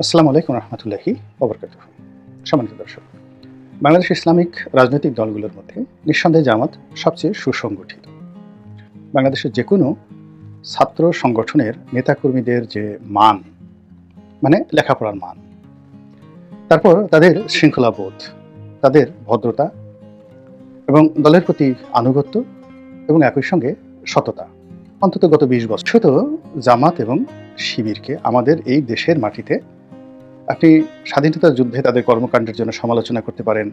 আসসালামু আলাইকুম রহমতুল্লাহি ওবরকাতুহু। সম্মানিত দর্শক, বাংলাদেশ ইসলামিক রাজনৈতিক দলগুলোর মধ্যে নিঃসন্দেহে জামাত সবচেয়ে সুসংগঠিত। বাংলাদেশের যে কোনো ছাত্র সংগঠনের নেতাকর্মীদের যে মান, মানে লেখাপড়ার মান, তারপর তাদের শৃঙ্খলাবোধ, তাদের ভদ্রতা এবং দলের প্রতি আনুগত্য এবং একই সঙ্গে সততা, অন্তত গত ২০ বছর শুধু জামাত এবং শিবিরকে আমাদের এই দেশের মাটিতে আপনি স্বাধীনতা যুদ্ধে তাদের কর্মকাণ্ডের জন্য সমালোচনা করতে পারেন।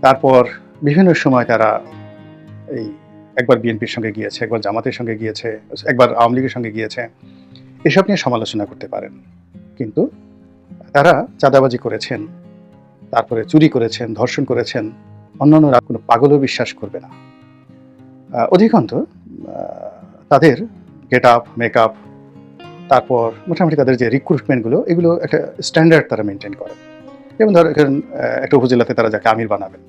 তারপর বিভিন্ন সময় তারা এই একবার বিএনপির সঙ্গে গিয়েছে, একবার জামাতের সঙ্গে গিয়েছে, একবার আওয়ামী লীগের সঙ্গে গিয়েছে। এসব নিয়ে সমালোচনা করতে পারেন। কিন্তু তারা চাঁদাবাজি করেছেন, তারপরে চুরি করেছেন, ধর্ষণ করেছেন, অন্যান্যরা কোনো পাগলও বিশ্বাস করবে না। অধিকন্তু তাদের গেট আপ, মেকআপ, তারপর মোটামুটি তাদের যে রিক্রুটমেন্টগুলো, এগুলো একটা স্ট্যান্ডার্ড তারা মেনটেন করে। যেমন ধরেন একটা উপজেলাতে তারা যাকে আমির বানাবেন,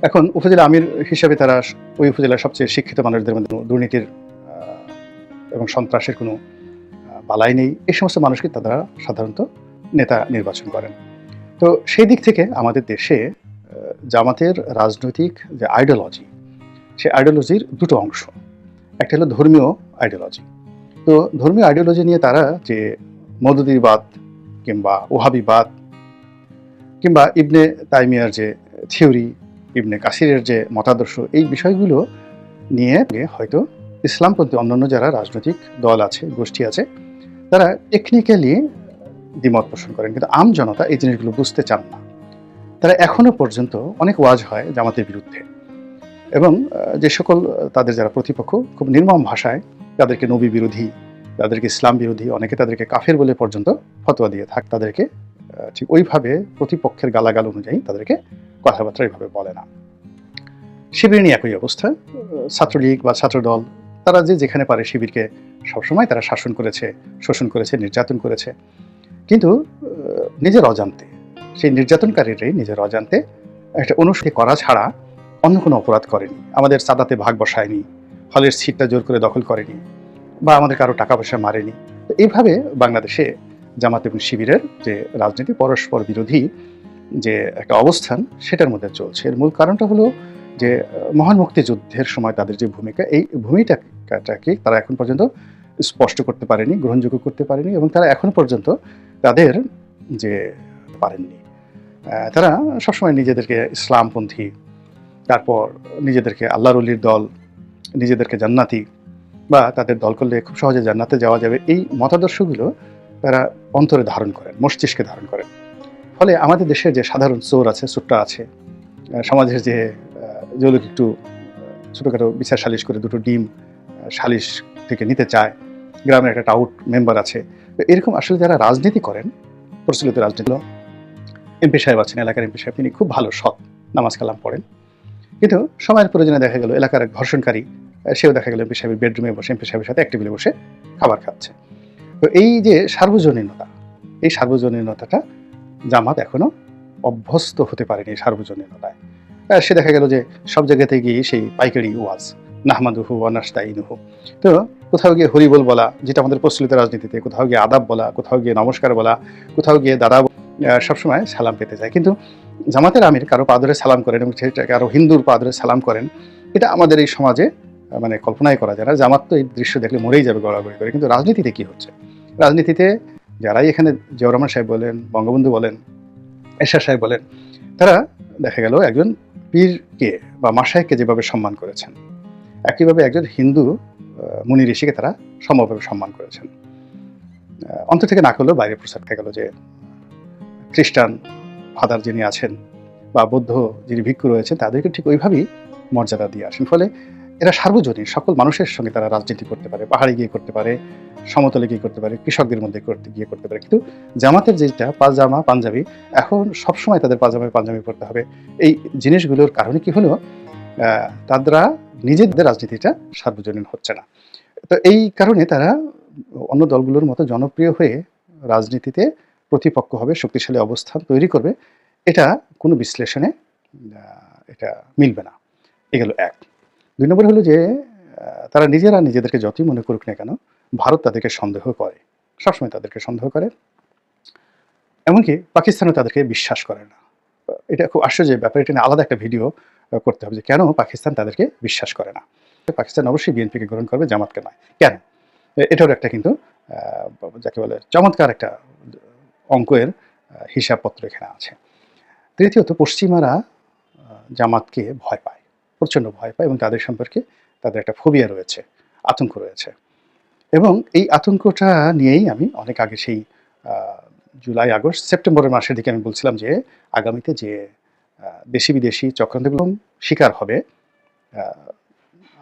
এখন উপজেলা আমির হিসাবে তারা ওই উপজেলার সবচেয়ে শিক্ষিত মানুষদের মধ্যে দুর্নীতির এবং সন্ত্রাসের কোনো বালাই নেই, এই সমস্ত মানুষকে তারা সাধারণত নেতা নির্বাচন করেন। তো সেই দিক থেকে আমাদের দেশে জামাতের রাজনৈতিক যে আইডিওলজি, সেই আইডিওলজির দুটো অংশ। একটা হলো ধর্মীয় আইডিওলজি। তো ধর্মীয় আইডিওলজি নিয়ে তারা যে মওদুদিবাদ কিংবা ওহাবিবাদ কিংবা ইবনে তাইমিয়ার যে থিওরি, ইবনে কাসিরের যে মতাদর্শ, এই বিষয়গুলো নিয়ে হয়তো ইসলামপন্থী অন্যান্য যারা রাজনৈতিক দল আছে, গোষ্ঠী আছে, তারা টেকনিক্যালি দ্বিমত পোষণ করেন, কিন্তু আম জনতা এই জিনিসগুলো বুঝতে চান না। তারা এখনো পর্যন্ত অনেক ওয়াজ হয় জামাতের বিরুদ্ধে, এবং যে সকল তাদের যারা প্রতিপক্ষ খুব নির্মম ভাষায় তাদেরকে নবী বিরোধী, তাদেরকে ইসলাম বিরোধী, অনেকে তাদেরকে কাফের বলে পর্যন্ত ফতোয়া দিয়ে থাক, তাদেরকে ঠিক ওইভাবে প্রতিপক্ষের গালাগাল অনুযায়ী তাদেরকে কথাবার্তা এইভাবে বলে না। শিবির নিয়ে একই অবস্থা। ছাত্রলীগ বা ছাত্রদল, তারা যে যেখানে পারে শিবিরকে সবসময় তারা শাসন করেছে, শোষণ করেছে, নির্যাতন করেছে, কিন্তু নিজের অজান্তে, সেই নির্যাতনকারীরাই নিজের অজান্তে একটা অনুসরণ করা ছাড়া অন্য কোনো অপরাধ করেনি। আমাদের চাঁদাতে ভাগ বসায়নি, হলের সিটটা জোর করে দখল করেনি, বা আমাদের কারো টাকা পয়সা মারেনি। তো এইভাবে বাংলাদেশে জামাত এবং শিবিরের যে রাজনীতি, পরস্পর বিরোধী যে একটা অবস্থান, সেটার মধ্যে চলছে। এর মূল কারণটা হলো যে মহান মুক্তিযুদ্ধের সময় তাদের যে ভূমিকা, এই ভূমিকাটাকে তারা এখন পর্যন্ত স্পষ্ট করতে পারেনি, গ্রহণযোগ্য করতে পারেনি, এবং তারা এখন পর্যন্ত তাদের যে পারেননি। তারা সবসময় নিজেদেরকে ইসলামপন্থী, তারপর নিজেদেরকে আল্লাহর ওলির দল, নিজেদেরকে জান্নাতি, বা তাদের দল করলে খুব সহজে জান্নাতে যাওয়া যাবে, এই মতাদর্শগুলো তারা অন্তরে ধারণ করেন, মস্তিষ্কে ধারণ করেন। ফলে আমাদের দেশের যে সাধারণ চোর আছে, সুট্টা আছে, সমাজের যে লোক একটু ছোটোখাটো বিচার সালিশ করে দুটো ডিম সালিশ থেকে নিতে চায়, গ্রামের একটা টাউট মেম্বার আছে, তো এরকম আসলে যারা রাজনীতি করেন, প্রচলিত রাজনীতি, এমপি সাহেব আছেন, এলাকার এমপি সাহেব, তিনি খুব ভালো সৎ, নামাজ কালাম পড়েন, কিন্তু সময়ের প্রয়োজনে দেখা গেল এলাকার এক ধর্ষণকারী, সেও দেখা গেল এমপি সাহেবের বেডরুমে বসে এমপি সাহেবের সাথে এক টেবিলে বসে খাবার খাচ্ছে। তো এই যে সার্বজনীনতা, এই সার্বজনীনতাটা জামাত এখনো অভ্যস্ত হতে পারেনি। সার্বজনীনতায় সে দেখা গেল যে সব জায়গাতে গিয়ে সেই পাইকারি ওয়াজ, নাহমাদুহু ওয়া নাস্তাইনুহু। তো কোথাও গিয়ে হরিবল বলা, যেটা আমাদের প্রচলিত রাজনীতিতে, কোথাও গিয়ে আদাব বলা, কোথাও গিয়ে নমস্কার বলা, কোথাও গিয়ে দাদা, সবসময় সালাম পেতে যায়। কিন্তু জামাতের আমির কারো পা ধরে সালাম করেন, এবং সেটা কারো হিন্দুর পা ধরে সালাম করেন, এটা আমাদের এই সমাজে মানে কল্পনাই করা যায় না। জামাত তো এই দৃশ্য দেখলে মরেই যাবে গড়াগড়ি করে। কিন্তু রাজনীতিতে কি হচ্ছে? রাজনীতিতে যারাই এখানে জিয়াউর রহমান সাহেব বলেন, বঙ্গবন্ধু বলেন, এরশাদ সাহেব বলেন, তারা দেখা গেল একজন পীরকে বা মাশায়েখকে যেভাবে সম্মান করেছেন, একইভাবে একজন হিন্দু মুনি ঋষিকে তারা সমভাবে সম্মান করেছেন। অন্তর থেকে না করলেও বাইরে প্রচার দেখা গেল যে খ্রিস্টান ফাদার যিনি আছেন বা বৌদ্ধ যিনি ভিক্ষু রয়েছেন, তাদেরকে ঠিক ওইভাবেই মর্যাদা দিয়ে আসেন। ফলে এরা সার্বজনীন, সকল মানুষের সঙ্গে তারা রাজনীতি করতে পারে, পাহাড়ে গিয়ে করতে পারে, সমতলে গিয়ে করতে পারে, কৃষকদের মধ্যে গিয়ে করতে পারে। কিন্তু জামাতের যেটা পাজামা পাঞ্জাবি, এখন সবসময় তাদের পাজামা পাঞ্জাবি পড়তে হবে। এই জিনিসগুলোর কারণে কি হলো, তারা নিজেদের রাজনীতিটা সার্বজনীন হচ্ছে না। তো এই কারণে তারা অন্য দলগুলোর মতো জনপ্রিয় হয়ে রাজনীতিতে প্রতিপক্ষ হবে, শক্তিশালী অবস্থান তৈরি করবে, এটা কোনো বিশ্লেষণে এটা মিলবে না। এগুলো এক। ২ নম্বর হলো যে তারা নিজেদেরকে যতই মনে করুক না কেন, ভারত তাদেরকে সন্দেহ করে, সবসময় তাদেরকে সন্দেহ করে। এমনকি পাকিস্তানও তাদেরকে বিশ্বাস করে না। এটা খুব আশ্চর্যের ব্যাপার। এটা নিয়ে আলাদা একটা ভিডিও করতে হবে যে কেন পাকিস্তান তাদেরকে বিশ্বাস করে না। পাকিস্তান অবশ্যই বিএনপিকে গ্রহণ করবে, জামাতকে নয়। কেন? এটারও একটা কিন্তু আ যাকে বলে চমৎকার একটা অঙ্কের হিসাবপত্র এখানে আছে। তৃতীয়ত পশ্চিমারা জামাতকে ভয় পায়। প্রচণ্ড ভয় পায় এবং তাদের সম্পর্কে তাদের একটা ফোবিয়া রয়েছে, আতঙ্ক রয়েছে। এবং এই আতঙ্কটা নিয়েই আমি অনেক আগে সেই আ জুলাই, আগস্ট, সেপ্টেম্বরের মাসের দিকে আমি বলছিলাম যে আগামীতে যে দেশি-বিদেশি চক্রান্তগুলো শিকার হবে, আ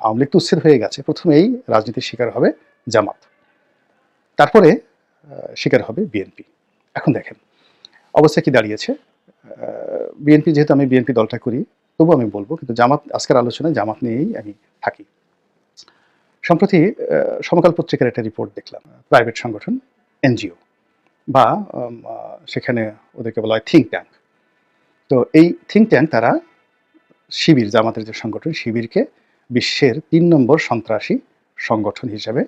আওয়ামী লীগ তো উচ্ছেদ হয়ে গেছে। ১ম এই রাজনীতির শিকার হবে জামাত। তারপরে শিকার হবে বিএনপি। এখন দেখেন অবস্থা কি দাঁড়িয়েছে। বিএনপি যেহেতু আমি বিএনপি দলটা করি, তবুও আমি বলব কিন্তু জামাত আজকের আলোচনায় জামাত নিয়েই আমি থাকি। সম্প্রতি সমকাল পত্রিকার একটা রিপোর্ট দেখলাম। প্রাইভেট সংগঠন এনজিও বা সেখানে ওদেরকে বলা হয় থিংক ট্যাঙ্ক। তো এই থিংক ট্যাঙ্ক তারা শিবির, জামাতের যে সংগঠন শিবিরকে বিশ্বের ৩ নম্বর সন্ত্রাসী সংগঠন হিসেবে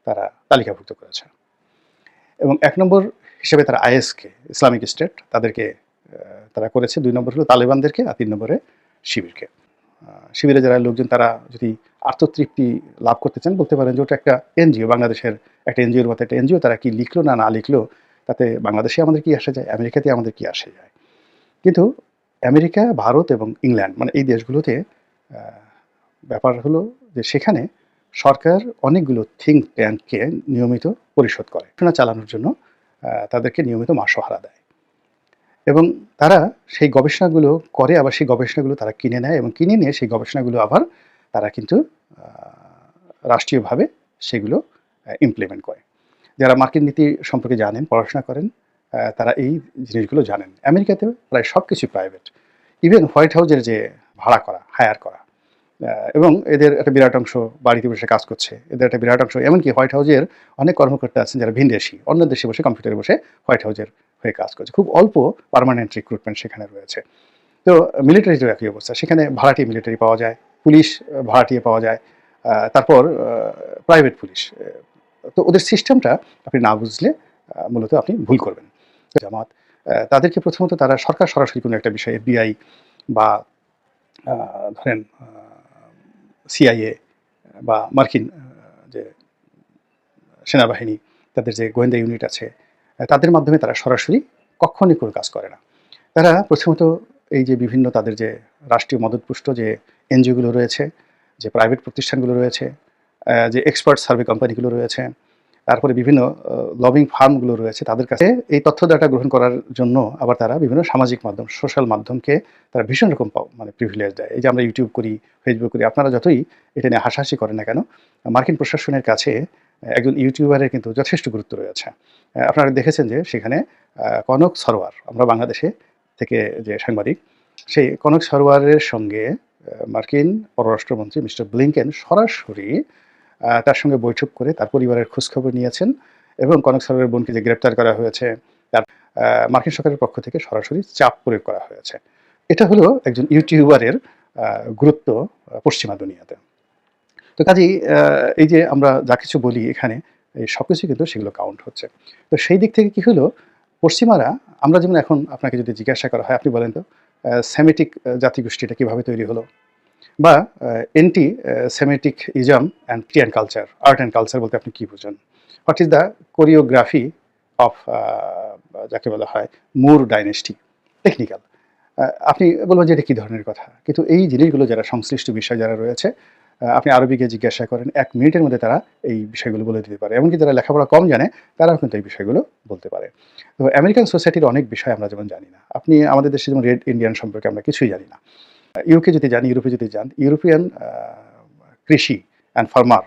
তারা তালিকাভুক্ত করেছে। এবং ১ নম্বর হিসেবে তারা আইএসকে, ইসলামিক স্টেট তাদেরকে তারা করেছে। ২ নম্বর হলো তালেবানদেরকে আর ৩ নম্বরে শিবিরকে। শিবিরে যারা লোকজন তারা যদি আত্মতৃপ্তি লাভ করতে চান বলতে পারেন যে ওটা একটা এনজিও, বাংলাদেশের একটা এনজিওর মতো একটা এনজিও। তারা কি লিখলো না লিখলো তাতে বাংলাদেশে আমাদের কি আসে যায়, আমেরিকাতে আমাদের কি আসে যায়। কিন্তু আমেরিকা, ভারত এবং ইংল্যান্ড মানে এই দেশগুলোতে ব্যাপার হলো যে সেখানে সরকার অনেকগুলো থিংক ট্যাঙ্ককে নিয়মিত পরিশোধ করে। গবেষণা চালানোর জন্য তাদেরকে নিয়মিত মাসোহারা দেয়। এবং তারা সেই গবেষণাগুলো করে, আবার সেই গবেষণাগুলো তারা কিনে নেয় এবং কিনে নিয়ে সেই গবেষণাগুলো আবার তারা কিন্তু রাষ্ট্রীয়ভাবে সেগুলো ইমপ্লিমেন্ট করে। যারা মার্কিন নীতি সম্পর্কে জানেন, পড়াশোনা করেন, তারা এই জিনিসগুলো জানেন। আমেরিকাতে প্রায় সব কিছুই প্রাইভেট। ইভেন হোয়াইট হাউসের যে ভাড়া করা, হায়ার করা এবং এদের একটা বিরাট অংশ বাড়িতে বসে কাজ করছে। এদের একটা বিরাট অংশ এমনকি হোয়াইট হাউসের অনেক কর্মকর্তা আছেন যারা ভিনদেশী, অন্য দেশে বসে কম্পিউটারে বসে হোয়াইট হাউসের হয়ে কাজ করছে। খুব অল্প পার্মানেন্ট রিক্রুটমেন্ট সেখানে রয়েছে। তো মিলিটারিরও একই অবস্থা। সেখানে ভাড়াটিয়া মিলিটারি পাওয়া যায়, পুলিশ ভাড়াটিয়া পাওয়া যায়, তারপর প্রাইভেট পুলিশ। তো ওদের সিস্টেমটা আপনি না বুঝলে মূলত আপনি ভুল করবেন। জামাত তাদেরকে প্রথমত তারা সরকার সরাসরি কোনো একটা বিষয়ে এফবিআই বা ধরেন সিআইএ বা মার্কিন যে সেনাবাহিনী, তাদের যে গোয়েন্দা ইউনিট আছে, তাদের মাধ্যমে তারা সরাসরি কক্ষণই কোনো কাজ করে না। তারা প্রথমত এই যে বিভিন্ন তাদের যে রাষ্ট্রীয় মদতপুষ্ট যে এনজিওগুলো রয়েছে, যে প্রাইভেট প্রতিষ্ঠানগুলো রয়েছে, যে এক্সপার্ট সার্ভে কোম্পানিগুলো রয়েছে, তারপরে বিভিন্ন লবিং ফার্মগুলো রয়েছে, তাদের কাছে এই তথ্য ডাটা গ্রহণ করার জন্য আবার তারা বিভিন্ন সামাজিক মাধ্যম, সোশ্যাল মাধ্যমকে তারা ভীষণ রকম মানে প্রিভিলেজ দেয়। এই যে আমরা ইউটিউব করি, ফেসবুক করি, আপনারা যতই এটা নিয়ে হাসাহাসি করেন না কেন, মার্কিন প্রশাসনের কাছে একজন ইউটিউবারের কিন্তু যথেষ্ট গুরুত্ব রয়েছে। আপনারা দেখেছেন যে সেখানে কনক সরোয়ার, আমরা বাংলাদেশে থেকে যে সাংবাদিক, সেই কনক সরোয়ারের সঙ্গে মার্কিন পররাষ্ট্রমন্ত্রী মিস্টার ব্লিংকেন সরাসরি তার সঙ্গে বৈঠক করে তার পরিবারের খোঁজখবর নিয়েছেন এবং কনক সরোয়ারের বোনকে যে গ্রেপ্তার করা হয়েছে তার মার্কিন সরকারের পক্ষ থেকে সরাসরি চাপ প্রয়োগ করা হয়েছে। এটা হলো একজন ইউটিউবারের গুরুত্ব পশ্চিমা দুনিয়াতে। তো কাজেই এই যে আমরা যা কিছু বলি এখানে এই সব কিছুই কিন্তু সেগুলো কাউন্ট হচ্ছে। তো সেই দিক থেকে কি হলো, পশ্চিমারা আমরা যেমন এখন আপনাকে যদি জিজ্ঞাসা করা হয় আপনি বলেন তো সেমিটিক জাতিগোষ্ঠীটা কীভাবে তৈরি হলো? বা anti Semitic ism and culture, art and culture বলতে আপনি কী বুঝেন? What is the choreography of যাকে বলা হয় মুর ডাইনেস্টি? টেকনিক্যাল। আপনি বলবেন যে এটা কী ধরনের কথা? কিন্তু এই জিনিসগুলো যারা সংশ্লিষ্ট বিষয় যারা রয়েছে, আপনি আরবিকে জিজ্ঞাসা করেন ১ মিনিটের মধ্যে তারা এই বিষয়গুলো বলে দিতে পারে। এমনকি যারা লেখাপড়া কম জানে তারাও কিন্তু এই বিষয়গুলো বলতে পারে। তো আমেরিকান সোসাইটির অনেক বিষয় আমরা যেমন জানি না। আপনি আমাদের দেশে যেমন রেড ইন্ডিয়ান সম্পর্কে আমরা কিছুই জানি না। ইউকে যদি যান, ইউরোপে যদি যান, ইউরোপিয়ান কৃষি অ্যান্ড ফার্মার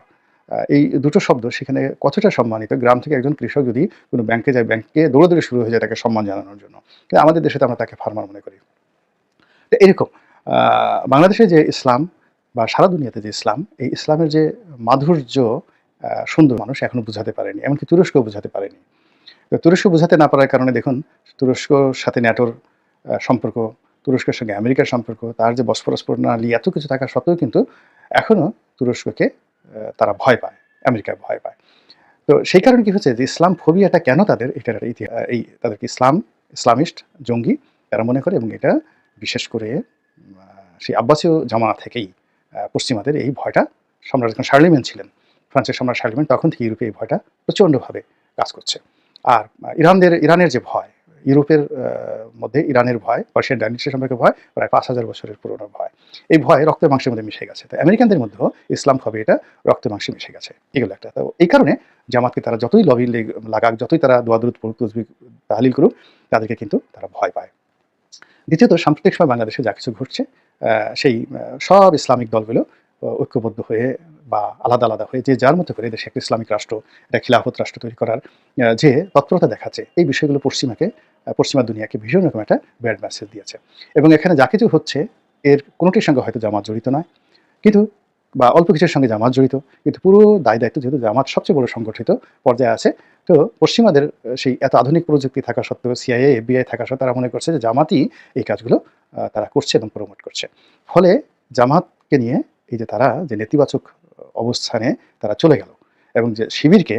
এই দুটো শব্দ সেখানে কতটা সম্মানিত। গ্রাম থেকে একজন কৃষক যদি কোনো ব্যাংকে যায়, ব্যাংকে দৌড়াদৌড়ি শুরু হয়ে যায় তাকে সম্মান জানানোর জন্য। কিন্তু আমাদের দেশে তো আমরা তাকে ফার্মার মনে করি। তো এরকম বাংলাদেশে যে ইসলাম বা সারা দুনিয়াতে যে ইসলাম, এই ইসলামের যে মাধুর্য সুন্দর মানুষ এখনো বুঝাতে পারেনি, এমনকি তুরস্কও বুঝাতে পারেনি। তো তুরস্ক বুঝাতে না পারার কারণে দেখুন তুরস্কর সাথে ন্যাটোর সম্পর্ক, তুরস্কের সঙ্গে আমেরিকার সম্পর্ক, তার যে বসফরাস প্রণালী এত কিছু থাকা সত্ত্বেও কিন্তু এখনও তুরস্ককে তারা ভয় পায়, আমেরিকা ভয় পায়। তো সেই কারণে কি হচ্ছে যে ইসলাম ফোবিয়াটা কেন তাদের, এটার এই তাদেরকে ইসলাম ইসলামিস্ট, জঙ্গি তারা মনে করে, এবং এটা বিশেষ করে সেই আব্বাসীয় জামানা থেকেই পশ্চিমাদের এই ভয়টা, সম্রাট যখন শার্লেমেন ছিলেন, ফ্রান্সের সম্রাট শার্লেমেন, তখন থেকে ইউরোপে এই ভয়টা প্রচণ্ডভাবে কাজ করছে। আর ইরানের যে ভয়, ইউরোপের মধ্যে ইরানের ভয়, পার্সিয়ান ডাইনেস্টি সম্পর্কে ভয় প্রায় ৫,০০০ বছরের পুরনো ভয়। এই ভয় রক্তে মাংসের মধ্যে মিশে গেছে। তো আমেরিকানদের মধ্যেও ইসলাম হবে এটা রক্তে মাংসে মিশে গেছে। এগুলো একটা। তো এই কারণে জামাতকে তারা যতই লবি লাগাক, যতই তারা দোয়া দরুদ পড়ুক, তসবিহ তাহলিল করুক, তাদেরকে কিন্তু তারা ভয় পায়। দ্বিতীয়ত, সাম্প্রতিক সময়ে বাংলাদেশে যা কিছু ঘটছে, সেই সব ইসলামিক দলগুলো ঐক্যবদ্ধ হয়ে বা আলাদা আলাদা হয়ে যে যার মতো করে দেশে একটা ইসলামিক রাষ্ট্র, একটা খিলাফত রাষ্ট্র তৈরি করার যে তৎপরতা দেখাচ্ছে, এই বিষয়গুলো পশ্চিমা দুনিয়াকে ভীষণ রকম একটা ব্যাড মেসেজ দিয়েছে। এবং এখানে যা কিছু হচ্ছে, এর কোনোটির সঙ্গে হয়তো জামাত জড়িত নয়, কিন্তু বা অল্প কিছুর সঙ্গে জামাত জড়িত, কিন্তু পুরো দায় দায়িত্ব যেহেতু জামাত সবচেয়ে বড় সংগঠিত পর্যায়ে আছে, তো পশ্চিমাদের সেই এত আধুনিক প্রযুক্তি থাকা সত্ত্বেও, সিআইএ, এফবিআই থাকা সত্ত্বেও তারা মনে করছে যে জামাতই এই কাজগুলো তারা করছে এবং প্রমোট করছে। ফলে জামাতকে নিয়ে এই যে তারা যে নেতিবাচক অবস্থানে তারা চলে গেল, এবং যে শিবিরকে